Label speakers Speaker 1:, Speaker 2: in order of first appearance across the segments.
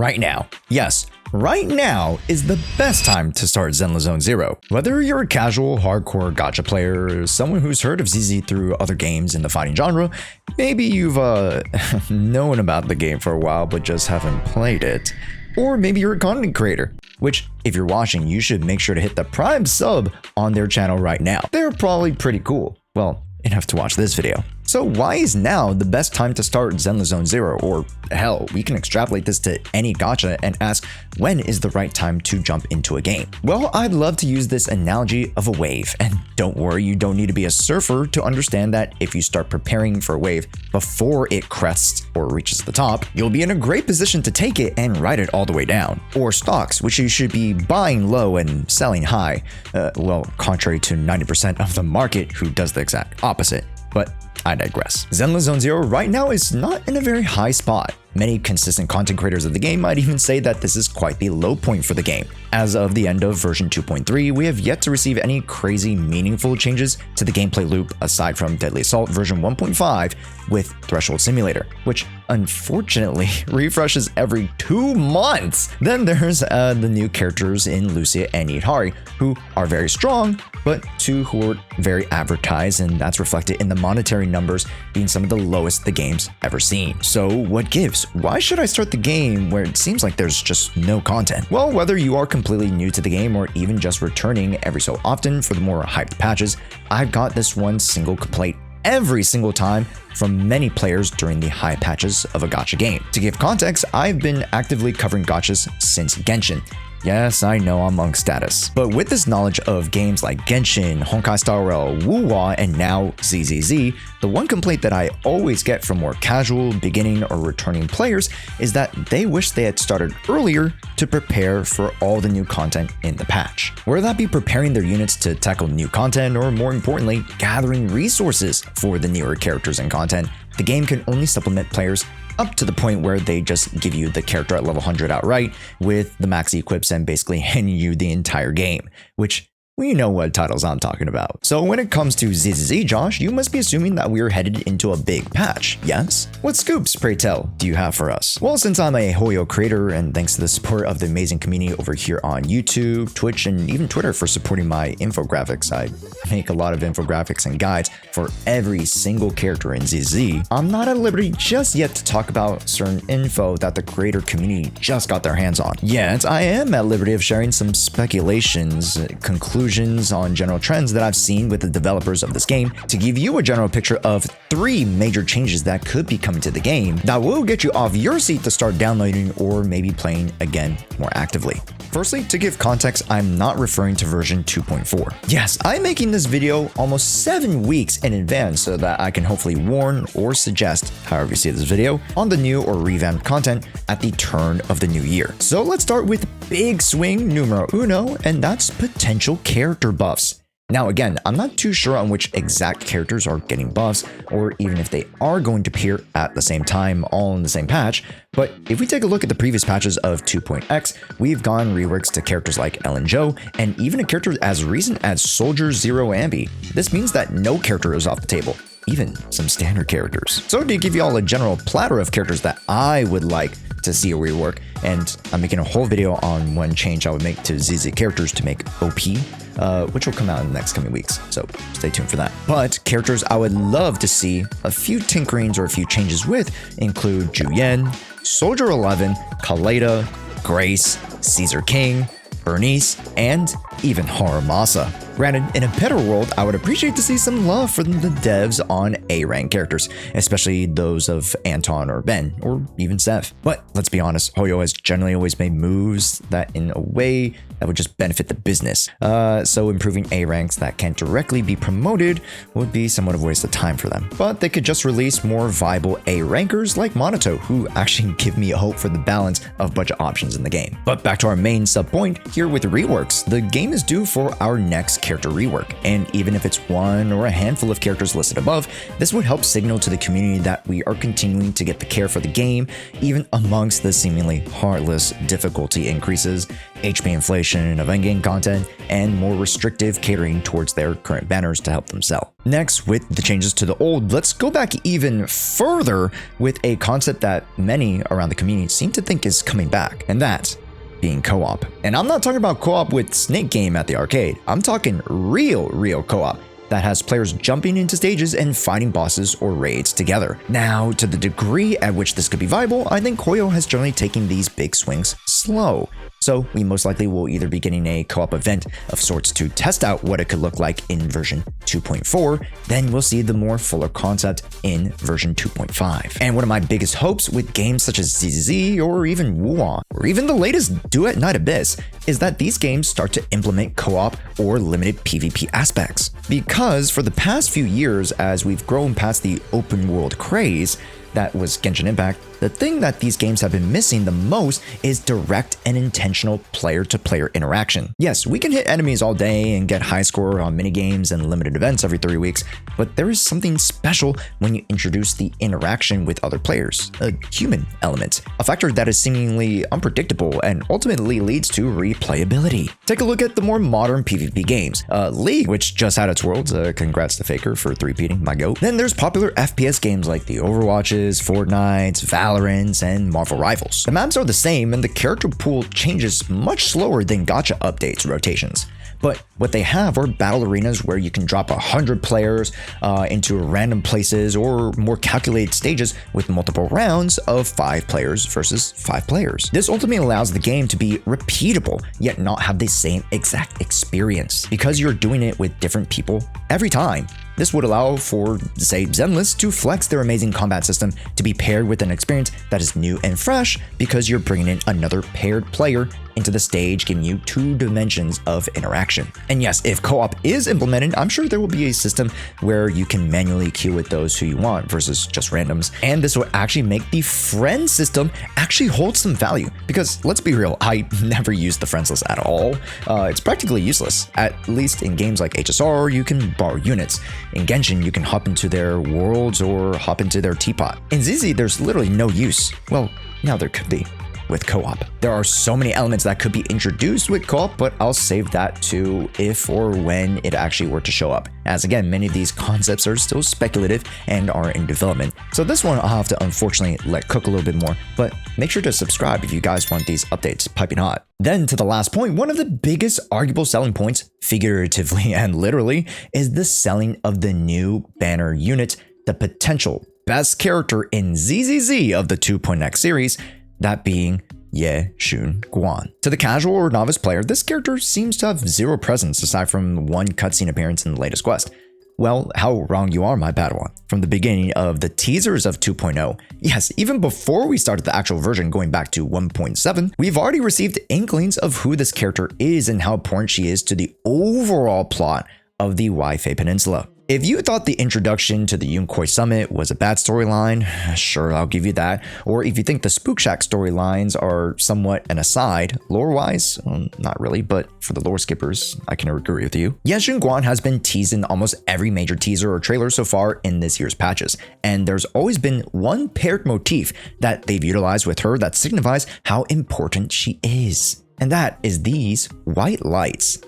Speaker 1: right now. Yes, right now is the best time to start Zenless Zone 0. Whether you're a casual, hardcore gacha player, someone who's heard of ZZ through other games in the fighting genre, maybe you've known about the game for a while but just haven't played it, or maybe you're a content creator, which if you're watching, you should make sure to hit the Prime sub on their channel right now. They're probably pretty cool. Well, enough to watch this video. So why is now the best time to start Zenless Zone 0? Or hell, we can extrapolate this to any gacha and ask, when is the right time to jump into a game? Well, I'd love to use this analogy of a wave. And don't worry, you don't need to be a surfer to understand that if you start preparing for a wave before it crests or reaches the top, you'll be in a great position to take it and ride it all the way down. Or stocks, which you should be buying low and selling high. Well, contrary to 90% of the market who does the exact opposite. But I digress. Zenless Zone 0 right now is not in a very high spot. Many consistent content creators of the game might even say that this is quite the low point for the game. As of the end of version 2.3, we have yet to receive any crazy meaningful changes to the gameplay loop aside from Deadly Assault version 1.5 with Threshold Simulator, which unfortunately refreshes every 2 months. Then there's the new characters in Lucia and Yidhari, who are very strong, but two who are very advertised, and that's reflected in the monetary numbers being some of the lowest the game's ever seen. So what gives? Why should I start the game where it seems like there's just no content? Well, whether you are completely new to the game or even just returning every so often for the more hyped patches, I've got this one single complaint every single time from many players during the high patches of a gacha game. To give context, I've been actively covering gachas since Genshin. Yes, I know I'm monk status. But with this knowledge of games like Genshin, Honkai Star Rail, Wuwa, and now ZZZ, the one complaint that I always get from more casual, beginning, or returning players is that they wish they had started earlier to prepare for all the new content in the patch. Whether that be preparing their units to tackle new content, or more importantly, gathering resources for the newer characters and content, the game can only supplement players up to the point where they just give you the character at level 100 outright with the max equips and basically hand you the entire game, which we know what titles I'm talking about. So when it comes to ZZZ, Josh, you must be assuming that we are headed into a big patch, yes? What scoops, pray tell, do you have for us? Well, since I'm a Hoyo creator and thanks to the support of the amazing community over here on YouTube, Twitch, and even Twitter for supporting my infographics, I make a lot of infographics and guides for every single character in ZZ. I'm not at liberty just yet to talk about certain info that the creator community just got their hands on. Yet, I am at liberty of sharing some speculations, conclusions on general trends that I've seen with the developers of this game to give you a general picture of 3 major changes that could be coming to the game that will get you off your seat to start downloading or maybe playing again more actively. Firstly, to give context, I'm not referring to version 2.4. Yes, I'm making this video almost 7 weeks in advance so that I can hopefully warn or suggest, however you see this video, on the new or revamped content at the turn of the new year. So let's start with big swing numero uno, and that's potential character buffs. Now again, I'm not too sure on which exact characters are getting buffs, or even if they are going to appear at the same time all in the same patch, but if we take a look at the previous patches of 2.x, we've gone reworks to characters like Ellen Jo, and even a character as recent as Soldier Zero Ambi. This means that no character is off the table, even some standard characters. So to give you all a general platter of characters that I would like to see a rework, and I'm making a whole video on one change I would make to ZZ characters to make OP, which will come out in the next coming weeks, so stay tuned for that. But characters I would love to see a few tinkerings or a few changes with include Juyen, Soldier 11, Kaleda, Grace, Caesar King, Bernice, and even Haramasa. Granted, in a better world, I would appreciate to see some love from the devs on A-rank characters, especially those of Anton or Ben, or even Seth. But let's be honest, Hoyo has generally always made moves that in a way that would just benefit the business. So improving A-ranks that can't directly be promoted would be somewhat of a waste of time for them. But they could just release more viable A-rankers like Monato, who actually give me hope for the balance of budget options in the game. But back to our main sub point, here with reworks, the game is due for our next character character rework. And even if it's one or a handful of characters listed above, this would help signal to the community that we are continuing to get the care for the game, even amongst the seemingly heartless difficulty increases, HP inflation of endgame content, and more restrictive catering towards their current banners to help them sell. Next, with the changes to the old, let's go back even further with a concept that many around the community seem to think is coming back, and that's being co-op. And I'm not talking about co-op with Snake Game at the arcade. I'm talking real co-op that has players jumping into stages and fighting bosses or raids together. Now, to the degree at which this could be viable, I think Hoyo has generally taken these big swings slow. So we most likely will either be getting a co-op event of sorts to test out what it could look like in version 2.4, then we'll see the more fuller concept in version 2.5. And one of my biggest hopes with games such as ZZZ or even Wuwa, or even the latest Duet Night Abyss, is that these games start to implement co-op or limited PvP aspects. Because for the past few years, as we've grown past the open world craze that was Genshin Impact, the thing that these games have been missing the most is direct and intentional player-to-player interaction. Yes, we can hit enemies all day and get high score on minigames and limited events every 3 weeks, but there is something special when you introduce the interaction with other players, a human element, a factor that is seemingly unpredictable and ultimately leads to replayability. Take a look at the more modern PvP games. League, which just had its Worlds, congrats to Faker for three-peating, my goat. Then there's popular FPS games like the Overwatches, Fortnites, Valorants, and Marvel Rivals. The maps are the same and the character pool changes much slower than gacha updates rotations. But what they have are battle arenas where you can drop 100 players into random places or more calculated stages with multiple rounds of 5 players versus 5 players. This ultimately allows the game to be repeatable, yet not have the same exact experience, because you're doing it with different people every time. This would allow for, say, Zenless to flex their amazing combat system to be paired with an experience that is new and fresh because you're bringing in another paired player into the stage, giving you 2 dimensions of interaction. And yes, if co-op is implemented, I'm sure there will be a system where you can manually queue with those who you want versus just randoms. And this will actually make the friend system actually hold some value, because let's be real, I never use the friends list at all. It's practically useless. At least in games like HSR, you can borrow units. In Genshin, you can hop into their worlds or hop into their teapot. In ZZ, there's literally no use. Well, now there could be with co-op. There are so many elements that could be introduced with co-op, but I'll save that to if or when it actually were to show up. As again, many of these concepts are still speculative and are in development. So this one I'll have to unfortunately let cook a little bit more, but make sure to subscribe if you guys want these updates piping hot. Then to the last point, one of the biggest arguable selling points, figuratively and literally, is the selling of the new banner unit, the potential best character in ZZZ of the 2.x series, that being Yan Guan. To the casual or novice player, this character seems to have zero presence aside from one cutscene appearance in the latest quest. Well, how wrong you are, my Padawan. From the beginning of the teasers of 2.0, yes, even before we started the actual version going back to 1.7, we've already received inklings of who this character is and how important she is to the overall plot of the Waifei Peninsula. If you thought the introduction to the Yunkai Summit was a bad storyline, sure, I'll give you that. Or if you think the Spook Shack storylines are somewhat an aside, lore-wise, not really, but for the lore skippers, I can agree with you. Yan Guan has been teased in almost every major teaser or trailer so far in this year's patches, and there's always been one paired motif that they've utilized with her that signifies how important she is. And that is these white lights.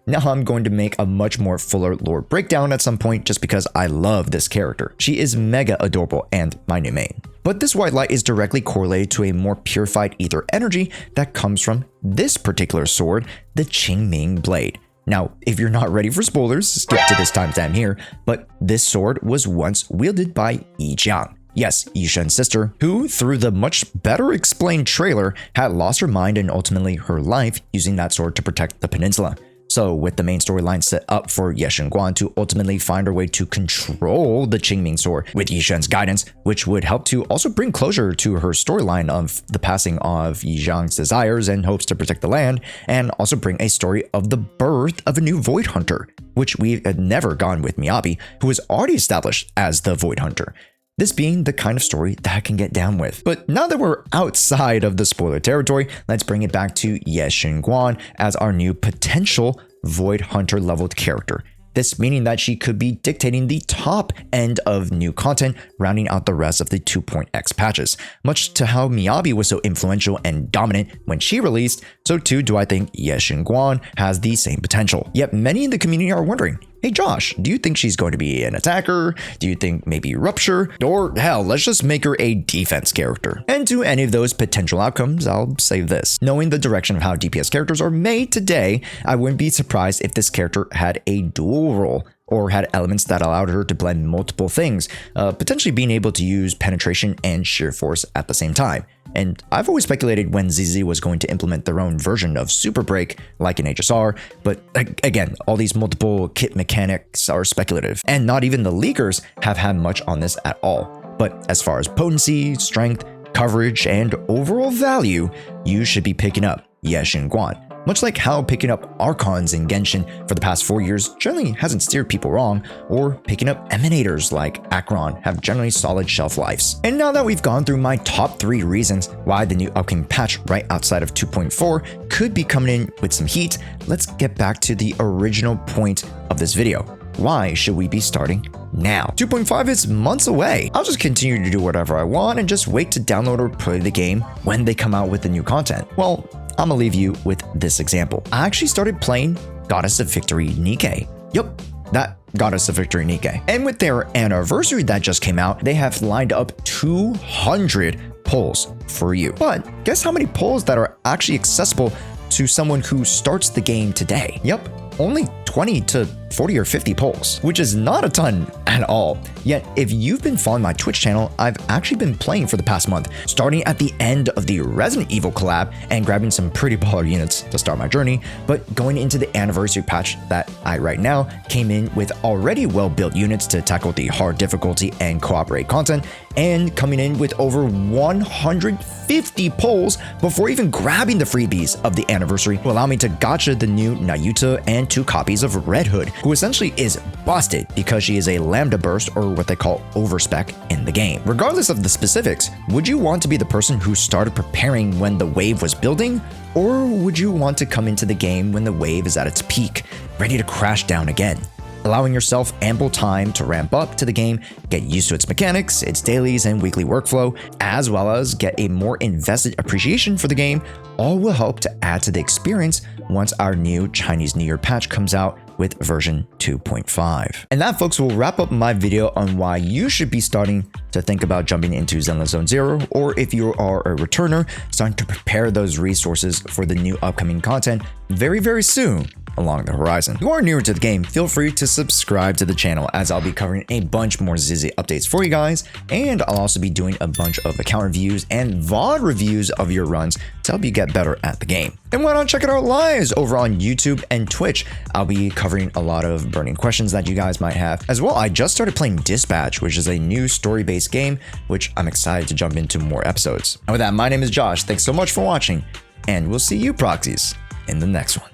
Speaker 1: Now I'm going to make a much more fuller lore breakdown at some point just because I love this character. She is mega adorable and my new main. But this white light is directly correlated to a more purified ether energy that comes from this particular sword, the Qingming Blade. Now, if you're not ready for spoilers, skip to this timestamp here, but this sword was once wielded by Yi Jiang. Yes, Yishen's sister, who, through the much better explained trailer, had lost her mind and ultimately her life using that sword to protect the peninsula. So with the main storyline set up for Yan Guan to ultimately find her way to control the Qingming sword with Yishen's guidance, which would help to also bring closure to her storyline of the passing of Yi Jiang's desires and hopes to protect the land, and also bring a story of the birth of a new Void Hunter, which we had never gone with Miyabi, who was already established as the Void Hunter. This being the kind of story that I can get down with. But now that we're outside of the spoiler territory, let's bring it back to Yan Guan as our new potential Void Hunter leveled character. This meaning that she could be dictating the top end of new content, rounding out the rest of the 2.x patches. Much to how Miyabi was so influential and dominant when she released, so too do I think Yan Guan has the same potential. Yet many in the community are wondering, hey Josh, do you think she's going to be an attacker? Do you think maybe Rupture? Or hell, let's just make her a defense character. And to any of those potential outcomes, I'll say this. Knowing the direction of how DPS characters are made today, I wouldn't be surprised if this character had a dual role, or had elements that allowed her to blend multiple things, potentially being able to use penetration and sheer force at the same time. And I've always speculated when ZZ was going to implement their own version of Super Break, like in HSR, but again, all these multiple kit mechanics are speculative, and not even the leakers have had much on this at all. But as far as potency, strength, coverage, and overall value, you should be picking up Yan Guan. Much like how picking up Archons in Genshin for the past 4 years generally hasn't steered people wrong, or picking up Emanators like Akron have generally solid shelf lives. And now that we've gone through my top 3 reasons why the new upcoming patch right outside of 2.4 could be coming in with some heat, let's get back to the original point of this video. Why should we be starting now? 2.5 is months away. I'll just continue to do whatever I want and just wait to download or play the game when they come out with the new content. Well, I'm gonna leave you with this example. I actually started playing Goddess of Victory Nikke. Yup, that Goddess of Victory Nikke. And with their anniversary that just came out, they have lined up 200 polls for you. But guess how many polls that are actually accessible to someone who starts the game today? Yup, only 20 to 40 or 50 polls, which is not a ton at all. Yet, if you've been following my Twitch channel, I've actually been playing for the past month, starting at the end of the Resident Evil collab and grabbing some pretty baller units to start my journey, but going into the anniversary patch that I right now came in with already well-built units to tackle the hard difficulty and cooperate content, and coming in with over 150 polls before even grabbing the freebies of the anniversary to allow me to gacha the new Nayuta and 2 copies of Red Hood, who essentially is busted because she is a lambda burst, or what they call overspec in the game. Regardless of the specifics, would you want to be the person who started preparing when the wave was building, or would you want to come into the game when the wave is at its peak, ready to crash down again? Allowing yourself ample time to ramp up to the game, get used to its mechanics, its dailies and weekly workflow, as well as get a more invested appreciation for the game, all will help to add to the experience once our new Chinese New Year patch comes out with version 2.5. And that, folks, will wrap up my video on why you should be starting to think about jumping into Zenless Zone 0, or if you are a returner, starting to prepare those resources for the new upcoming content very, very soon along the horizon. If you are newer to the game, feel free to subscribe to the channel, as I'll be covering a bunch more ZZ updates for you guys, and I'll also be doing a bunch of account reviews and VOD reviews of your runs to help you get better at the game. And why not check out our lives over on YouTube and Twitch? I'll be covering a lot of burning questions that you guys might have. As well, I just started playing Dispatch, which is a new story-based game, which I'm excited to jump into more episodes. And with that, my name is Josh. Thanks so much for watching, and we'll see you proxies in the next one.